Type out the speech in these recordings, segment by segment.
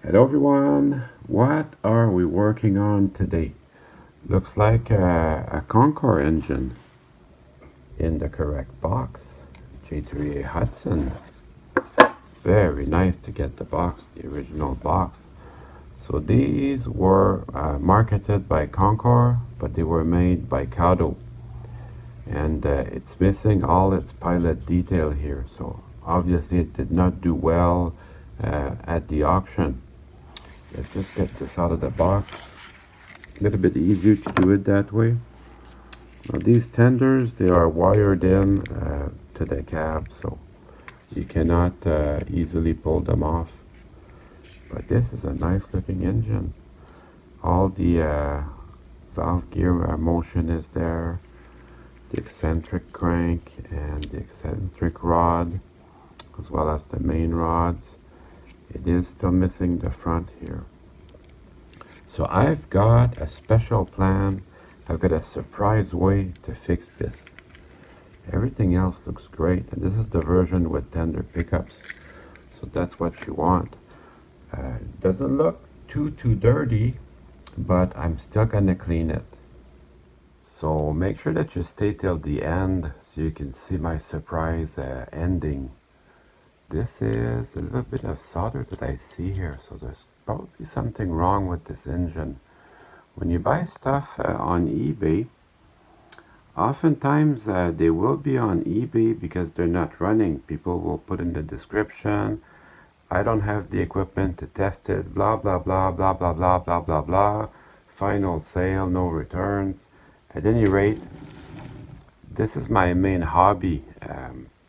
Hello everyone, what are we working on today? Looks like a Con-Cor engine in the correct box. J3A Hudson. Very nice to get the box, the original box. So these were marketed by Con-Cor, but they were made by Cado. And it's missing all its pilot detail here. So obviously it did not do well at the auction. Let's just get this out of the box. A little bit easier to do it that way. Now these tenders, they are wired in to the cab, so you cannot easily pull them off. But this is a nice looking engine. All the valve gear motion is there, the eccentric crank and the eccentric rod, as well as the main rods. It is still missing the front here. So I've got a special plan. I've got a surprise way to fix this. Everything else looks great, and this is the version with tender pickups, so that's what you want. Doesn't look too dirty, but I'm still gonna clean it. So make sure that you stay till the end so you can see my surprise ending. This is a little bit of solder that I see here, so there's probably something wrong with this engine. When you buy stuff on eBay, oftentimes they will be on eBay because they're not running. People will put in the description, I don't have the equipment to test it, blah blah blah blah blah blah blah blah blah. Final sale, no returns. At any rate, this is my main hobby,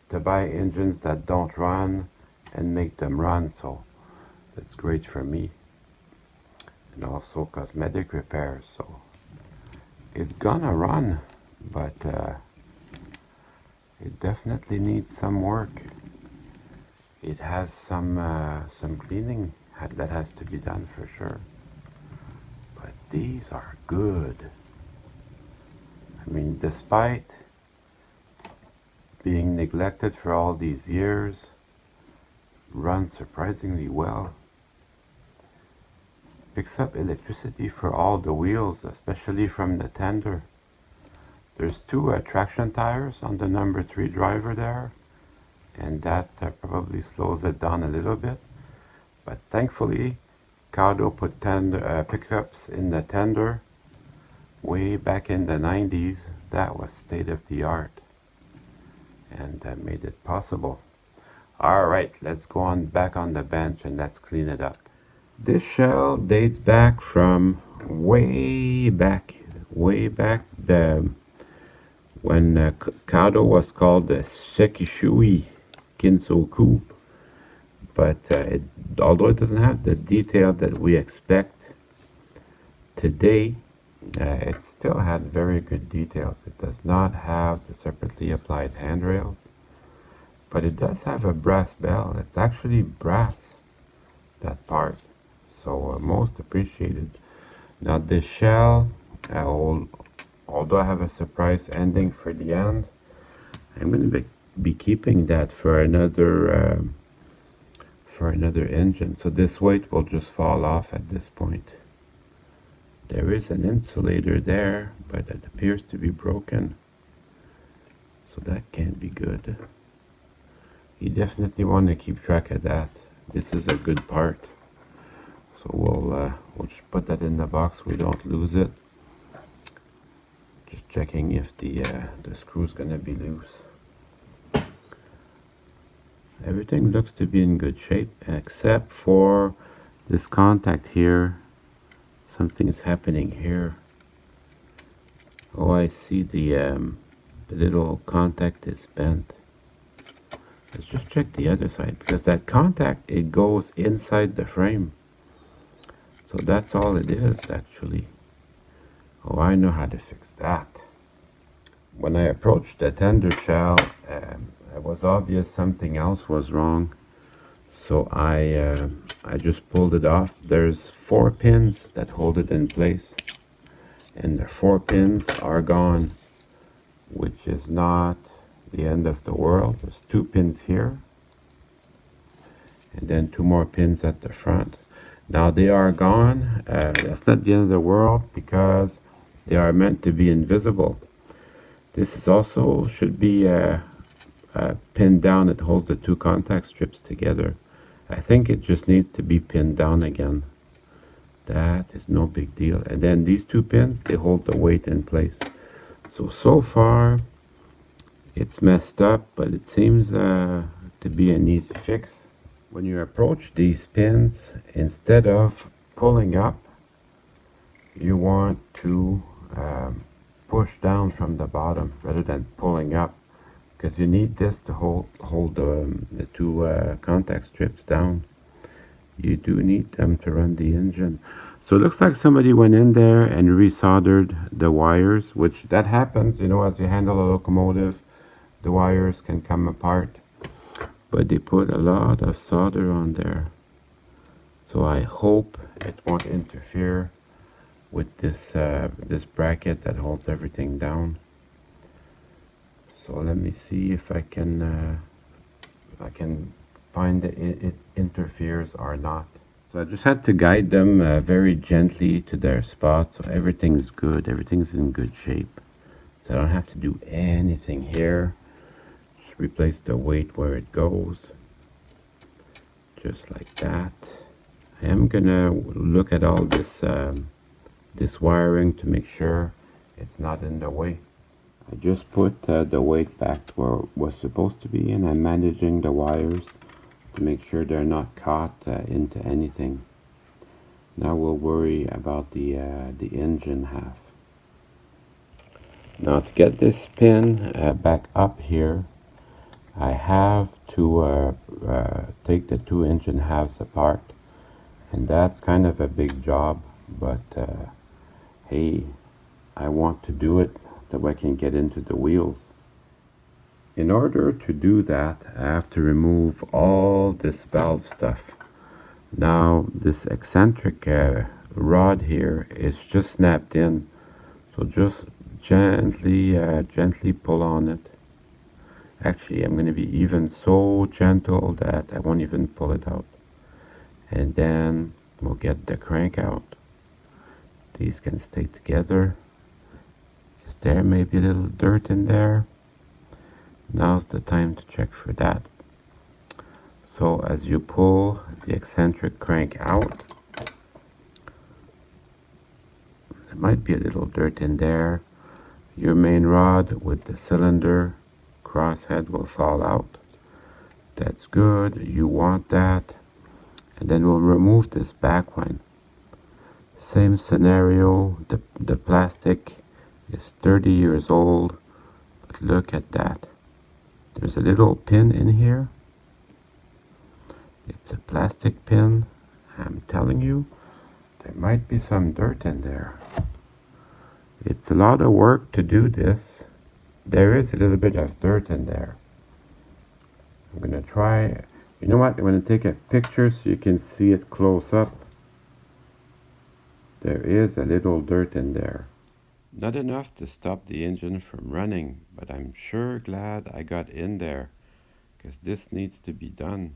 to buy engines that don't run and make them run, so that's great for me. And also cosmetic repairs, so it's gonna run, but it definitely needs some work. It has some cleaning that has to be done for sure. But these are good. I mean, despite being neglected for all these years, runs surprisingly well. Picks up electricity for all the wheels, especially from the tender. There's two traction tires on the number 3 driver there, and that probably slows it down a little bit. But thankfully, Cado put pickups in the tender way back in the 90s. That was state of the art, and that made it possible. Alright, let's go on back on the bench and let's clean it up. This shell dates back from way back, when Cado was called the Sekishui Kinsoku. But although it doesn't have the detail that we expect today, it still had very good details. It does not have the separately applied handrails, but it does have a brass bell. It's actually brass, that part, so most appreciated. Now this shell, although I have a surprise ending for the end, I'm going to be keeping that for another engine, so this weight will just fall off at this point. There is an insulator there, but it appears to be broken, so that can't be good. You definitely want to keep track of that. This is a good part, so we'll just put that in the box. We don't lose it. Just checking if the screw's gonna be loose. Everything looks to be in good shape except for this contact here. Something is happening here. Oh, I see the little contact is bent. Let's just check the other side, because that contact, it goes inside the frame. So that's all it is actually. Oh, I know how to fix that. When I approached the tender shell, it was obvious something else was wrong. So I just pulled it off. There's 4 pins that hold it in place, and the 4 pins are gone, which is not the end of the world. There's 2 pins here, and then 2 more pins at the front. Now they are gone. That's not the end of the world because they are meant to be invisible. This is also should be pinned down. It holds the two contact strips together. I think it just needs to be pinned down again. That is no big deal. And then these two pins, they hold the weight in place. So far, it's messed up, but it seems to be an easy fix. When you approach these pins, instead of pulling up, you want to push down from the bottom rather than pulling up, because you need this to hold the two contact strips down. You do need them to run the engine. So it looks like somebody went in there and resoldered the wires, which that happens, you know, as you handle a locomotive, the wires can come apart. But they put a lot of solder on there. So I hope it won't interfere with this bracket that holds everything down. So let me see if I can find that it interferes or not. So I just had to guide them very gently to their spot, so everything's good, everything's in good shape. So I don't have to do anything here. Just replace the weight where it goes, just like that. I am gonna look at all this wiring to make sure it's not in the way. I just put the weight back where it was supposed to be, and I'm managing the wires to make sure they're not caught into anything. Now we'll worry about the engine half. Now to get this pin back up here, I have to take the two engine halves apart, and that's kind of a big job, but hey, I want to do it so I can get into the wheels. In order to do that, I have to remove all this valve stuff. Now this eccentric rod here is just snapped in, so just gently pull on it. Actually, I'm going to be even so gentle that I won't even pull it out. And then we'll get the crank out. These can stay together. Is there maybe a little dirt in there? Now's the time to check for that. So as you pull the eccentric crank out, there might be a little dirt in there. Your main rod with the cylinder crosshead will fall out. That's good, you want that. And then we'll remove this back one. Same scenario, the plastic is 30 years old, but look at that. There's a little pin in here. It's a plastic pin. I'm telling you, there might be some dirt in there. It's a lot of work to do this. There is a little bit of dirt in there. I'm gonna try, you know what, I'm gonna take a picture so you can see it close up. There is a little dirt in there. Not enough to stop the engine from running, but I'm sure glad I got in there, because this needs to be done.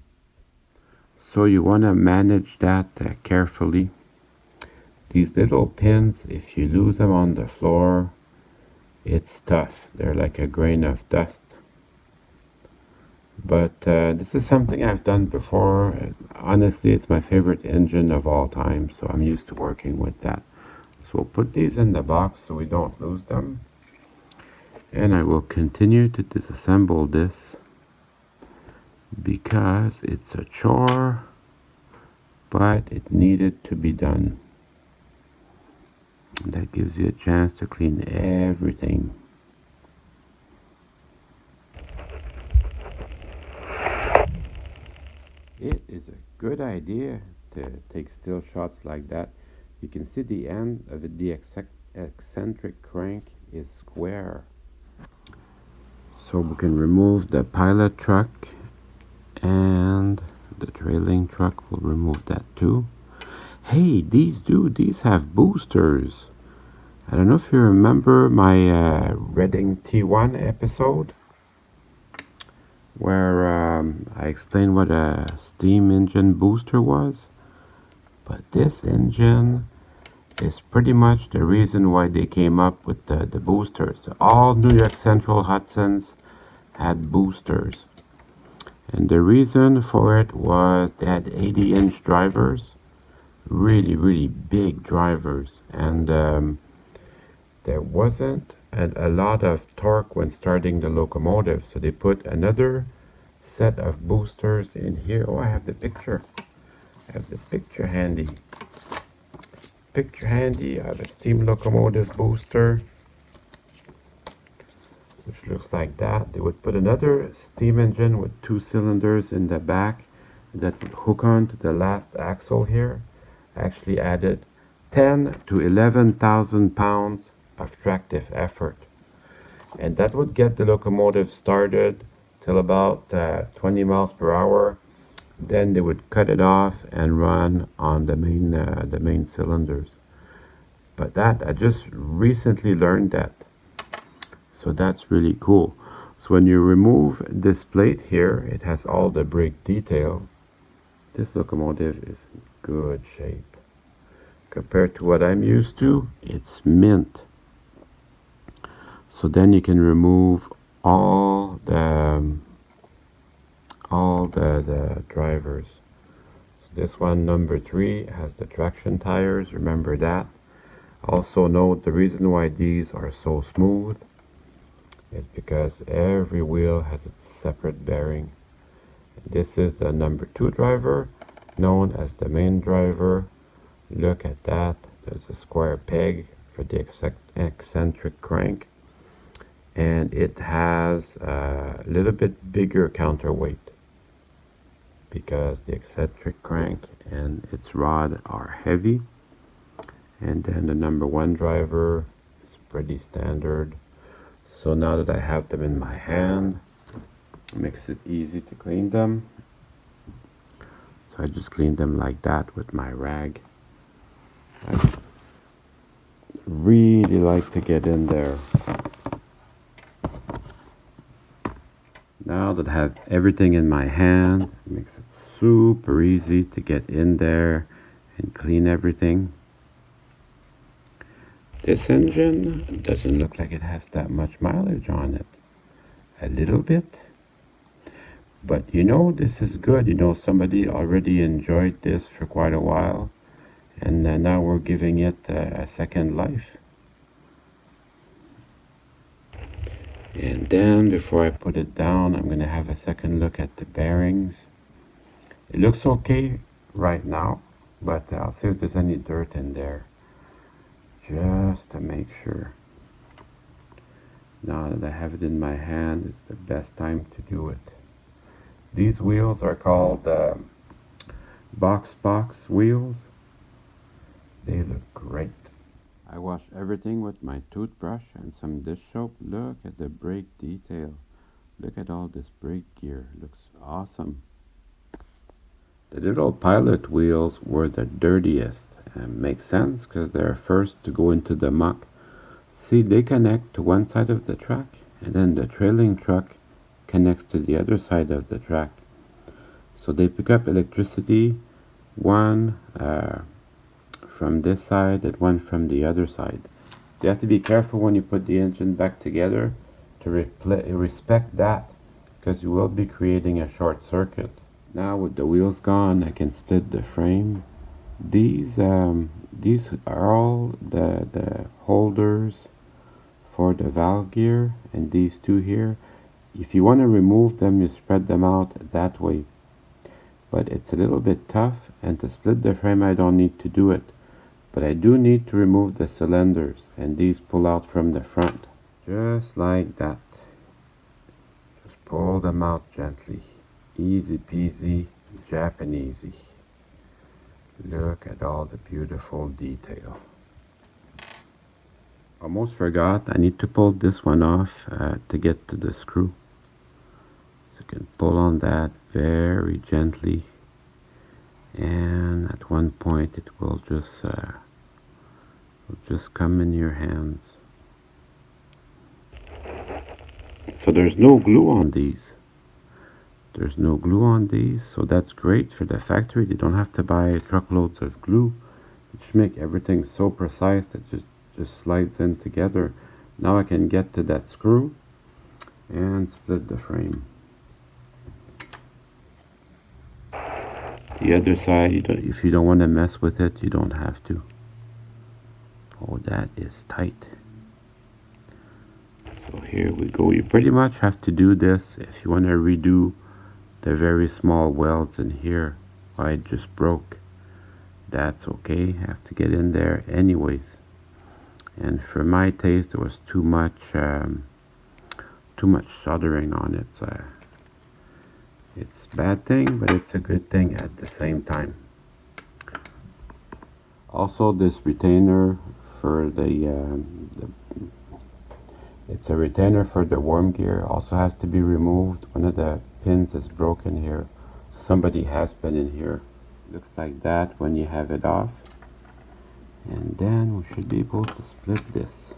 So you want to manage that carefully. These little pins, if you lose them on the floor, it's tough. They're like a grain of dust. But this is something I've done before. Honestly, it's my favorite engine of all time, so I'm used to working with that. So we'll put these in the box so we don't lose them. And I will continue to disassemble this because it's a chore, but it needed to be done. And that gives you a chance to clean everything. It is a good idea to take still shots like that. You can see the end of it, the eccentric crank is square. So we can remove the pilot truck, and the trailing truck will remove that too. Hey, these have boosters. I don't know if you remember my Reading T1 episode where I explained what a steam engine booster was. But this engine is pretty much the reason why they came up with the boosters. All New York Central Hudsons had boosters. And the reason for it was they had 80-inch drivers, really big drivers. And there wasn't a lot of torque when starting the locomotive. So they put another set of boosters in here. Oh, I have the picture. I have the picture handy. I have a steam locomotive booster, which looks like that. They would put another steam engine with 2 cylinders in the back that would hook on to the last axle here. Actually added 10 to 11,000 pounds of tractive effort. And that would get the locomotive started till about 20 miles per hour. Then they would cut it off and run on the main cylinders. But that, I just recently learned that. So that's really cool. So when you remove this plate here, it has all the brake detail. This locomotive is in good shape. Compared to what I'm used to, it's mint. So then you can remove all the drivers. So this one, number 3, has the traction tires. Remember that. Also note the reason why these are so smooth is because every wheel has its separate bearing. This is the number 2 driver, known as the main driver. Look at that. There's a square peg for the eccentric crank, and it has a little bit bigger counterweight because the eccentric crank and its rod are heavy. And then the number 1 driver is pretty standard. So now that I have them in my hand, it makes it easy to clean them. So I just clean them like that with my rag. I really like to get in there. Now that I have everything in my hand, it makes it super easy to get in there and clean everything. This engine doesn't look like it has that much mileage on it. A little bit. But you know, this is good. You know, somebody already enjoyed this for quite a while. And now we're giving it a second life. And then before I put it down, I'm going to have a second look at the bearings. It looks okay right now, but I'll see if there's any dirt in there, just to make sure. Now that I have it in my hand, it's the best time to do it. These wheels are called box wheels. They look great. I wash everything with my toothbrush and some dish soap. Look at the brake detail. Look at all this brake gear. Looks awesome. The little pilot wheels were the dirtiest. And makes sense because they're first to go into the muck. See, they connect to one side of the track, and then the trailing truck connects to the other side of the track. So they pick up electricity, one from this side and one from the other side. So you have to be careful when you put the engine back together to respect that, because you will be creating a short circuit. Now with the wheels gone, I can split the frame. These are all the holders for the valve gear, and these two here, if you want to remove them, you spread them out that way. But it's a little bit tough, and to split the frame I don't need to do it. But I do need to remove the cylinders, and these pull out from the front. Just like that. Just pull them out gently. Easy peasy, Japanesey. Look at all the beautiful detail. Almost forgot, I need to pull this one off to get to the screw. So you can pull on that very gently, and at one point it will just come in your hands. So there's no glue on these. There's no glue on these, so that's great for the factory. They don't have to buy truckloads of glue, which make everything so precise that just slides in together. Now I can get to that screw and split the frame. The other side, if you don't want to mess with it, you don't have to. Oh, that is tight. So here we go. You pretty much have to do this if you want to redo the very small welds in here. I just broke. That's okay. I have to get in there anyways. And for my taste, there was too much soldering on it. So it's a bad thing, but it's a good thing at the same time. Also, this retainer for it's a retainer for the worm gear, also has to be removed. One of the pins is broken here. Somebody has been in here. Looks like that when you have it off. And then we should be able to split this.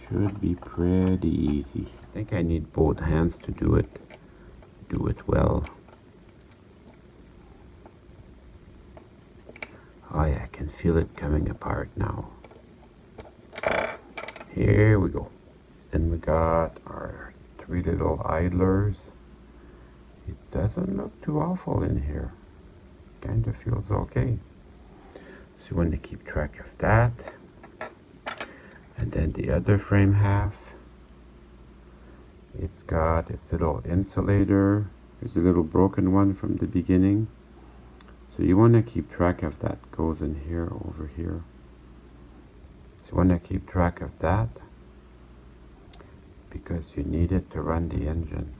Should be pretty easy. I think I need both hands to do it. Do it well. Oh yeah, I can feel it coming apart now. Here we go. Then we got our 3 little idlers. It doesn't look too awful in here. Kind of feels okay. So you want to keep track of that. And then the other frame half. It's got its little insulator. There's a little broken one from the beginning. So you want to keep track of that. Goes in here, over here. You want to keep track of that because you need it to run the engine.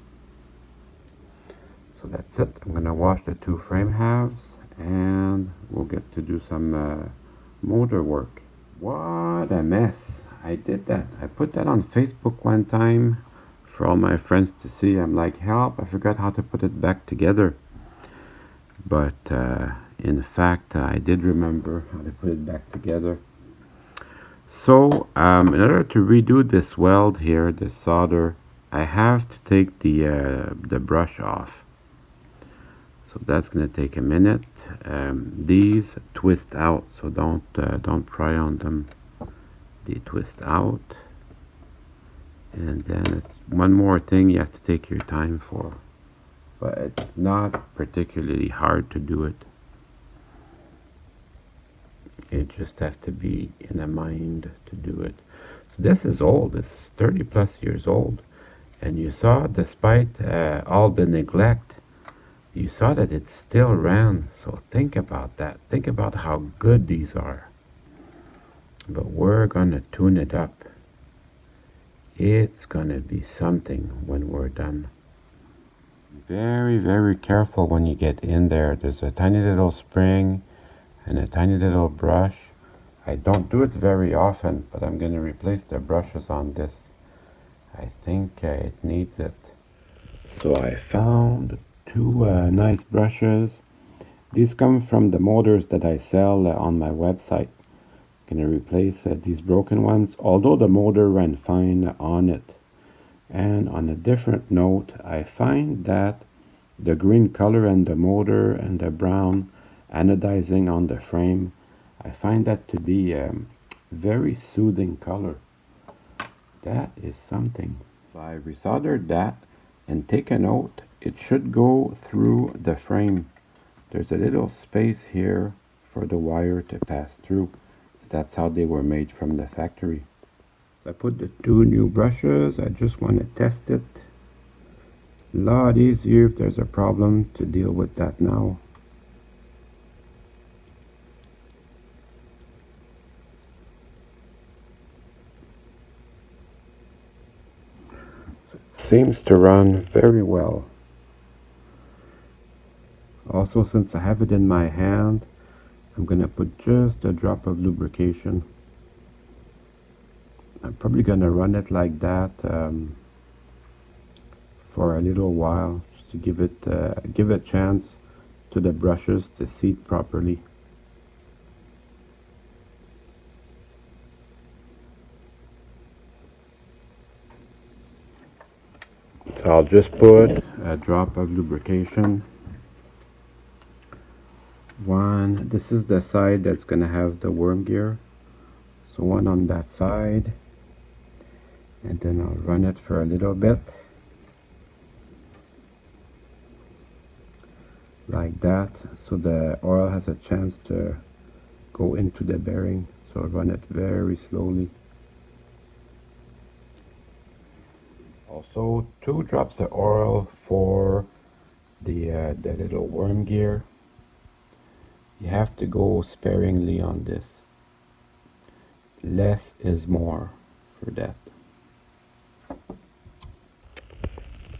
So that's it. I'm going to wash the 2 frame halves and we'll get to do some motor work. What a mess. I did that. I put that on Facebook one time for all my friends to see. I'm like, help, I forgot how to put it back together. But in fact, I did remember how to put it back together. So, in order to redo this weld here, this solder, I have to take the brush off. So that's going to take a minute. These twist out, so don't pry on them. They twist out. And then it's one more thing you have to take your time for. But it's not particularly hard to do it. You just have to be in a mind to do it. So this is old. It's 30 plus years old. And you saw, despite all the neglect, you saw that it still ran. So think about that. Think about how good these are. But we're going to tune it up. It's going to be something when we're done. Very, very careful when you get in there. There's a tiny little spring and a tiny little brush. I don't do it very often, but I'm going to replace the brushes on this. I think it needs it. So I found 2 nice brushes. These come from the motors that I sell on my website. I'm going to replace these broken ones, although the motor ran fine on it. And on a different note, I find that the green color and the motor and the brown anodizing on the frame, I find that to be very soothing color. That is something. So I resoldered that, and take a note, it should go through the frame. There's a little space here for the wire to pass through. That's how they were made from the factory. So I put the 2 new brushes. I just want to test it. A lot easier if there's a problem to deal with that now. Seems to run very well. Also, since I have it in my hand, I'm going to put just a drop of lubrication. I'm probably going to run it like that for a little while, just to give a chance to the brushes to seat properly. It's I'll just put a drop of lubrication. One, this is the side that's gonna have the worm gear. So one on that side, and then I'll run it for a little bit. Like that, so the oil has a chance to go into the bearing. So I'll run it very slowly. Also 2 drops of oil for the little worm gear. You have to go sparingly on this. Less is more for that.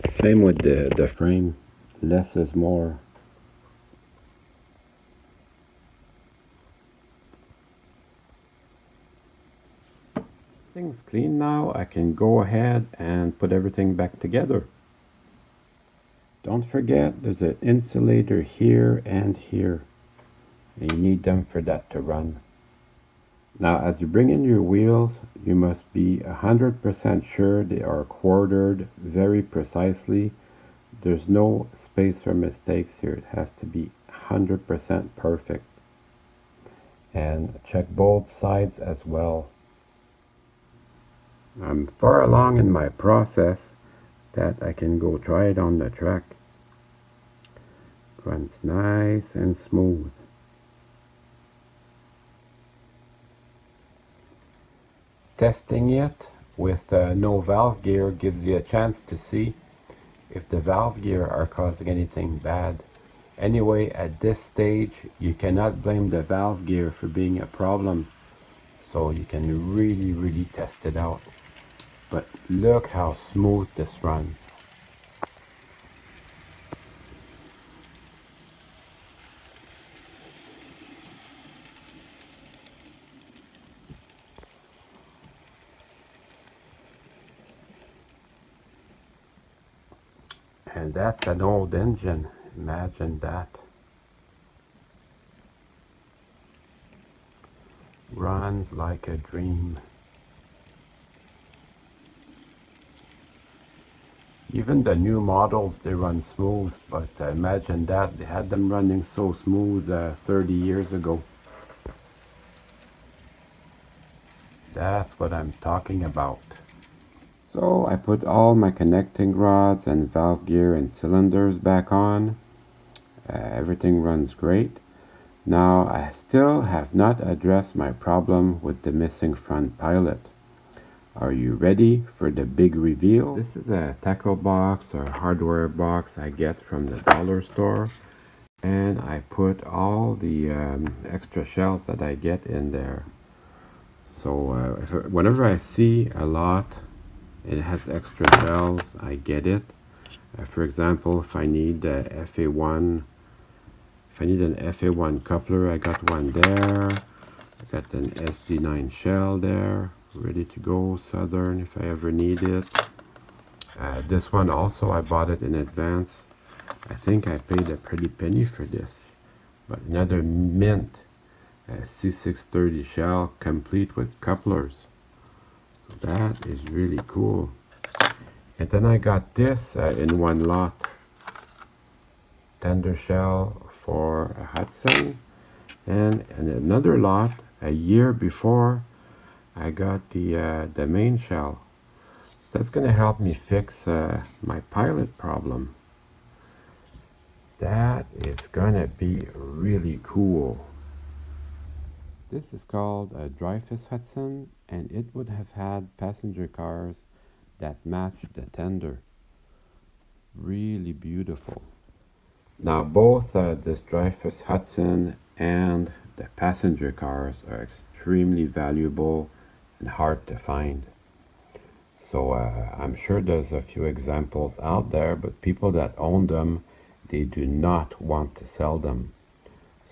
Same with the frame. Less is more. Everything's clean now. I can go ahead and put everything back together. Don't forget, there's an insulator here and here. And you need them for that to run. Now, as you bring in your wheels, you must be 100% sure they are quartered very precisely. There's no space for mistakes here. It has to be 100% perfect. And check both sides as well. I'm far along in my process that I can go try it on the track. Runs nice and smooth. Testing it with no valve gear gives you a chance to see if the valve gear are causing anything bad. Anyway, at this stage, you cannot blame the valve gear for being a problem. So you can really test it out. But look how smooth this runs. And that's an old engine. Imagine that. Runs like a dream. Even the new models, they run smooth, but imagine that, they had them running so smooth 30 years ago. That's what I'm talking about. So I put all my connecting rods and valve gear and cylinders back on. Everything runs great. Now I still have not addressed my problem with the missing front pilot. Are you ready for the big reveal? This is a tackle box or hardware box I get from the dollar store, and I put all the extra shells that I get in there. So whenever I see a lot it has extra shells, I get it. For example, if I need FA1, if I need an FA1 coupler, I got one there. I got an SD9 shell there, ready to go, Southern if I ever need it. This one also, I bought it in advance. I think I paid a pretty penny for this. But another mint C630 shell, complete with couplers. So that is really cool. And then I got this in one lot. Tender shell for a Hudson. And in another lot, a year before, I got the main shell. So that's going to help me fix my pilot problem. That is going to be really cool. This is called a Dreyfuss Hudson, and it would have had passenger cars that match the tender. Really beautiful. Now both this Dreyfuss Hudson and the passenger cars are extremely valuable and hard to find. So I'm sure there's a few examples out there, but people that own them, they do not want to sell them.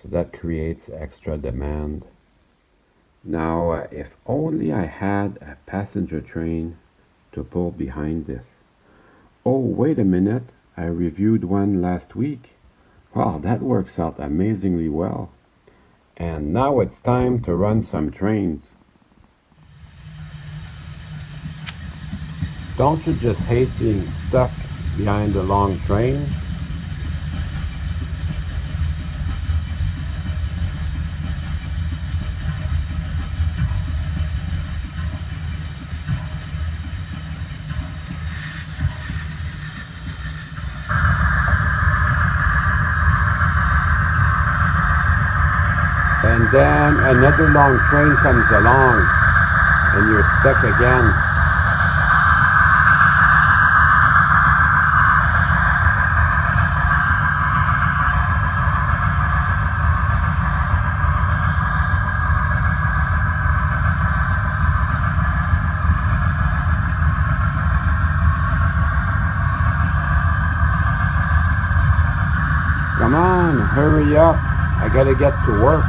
So that creates extra demand. Now if only I had a passenger train to pull behind this. Oh, wait a minute, I reviewed one last week. Wow, that works out amazingly well. And now it's time to run some trains. Don't you just hate being stuck behind the long train. And then another long train comes along and you're stuck again. Come on, hurry up. I gotta get to work.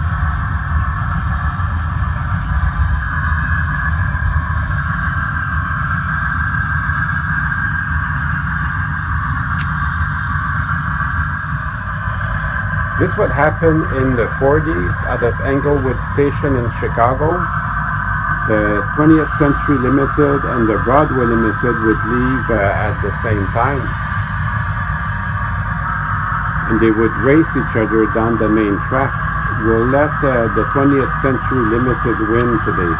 This would happen in the 40s out of Englewood Station in Chicago. The 20th Century Limited and the Broadway Limited would leave at the same time. And they would race each other down the main track. We'll let the 20th Century Limited win today.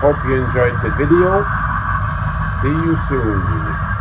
Hope you enjoyed the video. See you soon.